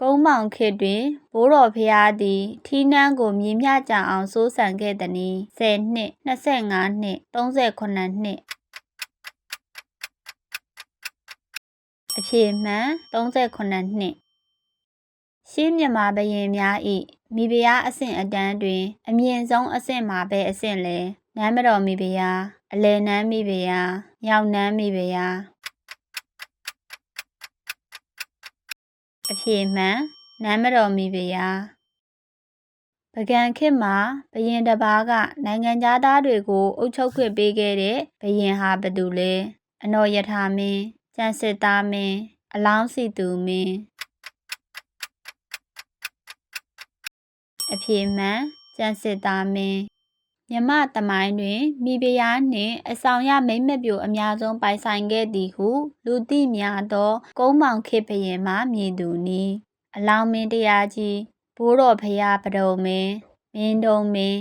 ကုန်းမောင်ခေတ်တွင်ဘိုးတော်ဖျားသည်ထီးနှန်းကိုမြေမျှကြအောင်စိုးစံခဲ့သည်။10နှစ်25နှစ်38နှစ်အဖြေမှန်38နှစ်ရှေးမြန်မာဘုရင်များ၏မိဖုရားအဆင့်အတန်းတွင်အမြင့်ဆုံးအဆင့်မှာပဲအဆင့်လဲနန်းမတော်မိဖုရားအလယ်နန်းမိဖုရားမြောက်နန်းမိဖုရားအဖြေမှန်နန်းမတော်မိဖုရားပုဂံခေတ်မှာဘုရင်တစ်ပါးကနိုင်ငံသားတွေကိုအုပ်ချုပ်ခွင့်ပေးခဲ့တဲ့ဘုရင်ဟာဘယ်သူလဲအနော်ရထာမင်းကျန်စစ်သားမင်းအလောင်းစီသူမင်းအဖြေမှန်ကျန်စစ်သားမင်းမြမသမိုင်းတွင်မိဖုရားနှင့်အဆောင်ရမိန်းမပျိုအများဆုံးပိုင်ဆိုင်ခဲ့သည်ဟုလူသိများသောကုန်းမောင်ခေတ်ဘုရင်မှာမည်သူနည်းအလောင်းမင်းတရားကြီးဘိုးတော်ဖျားပဒုံမင်းမင်းတုံးမင်း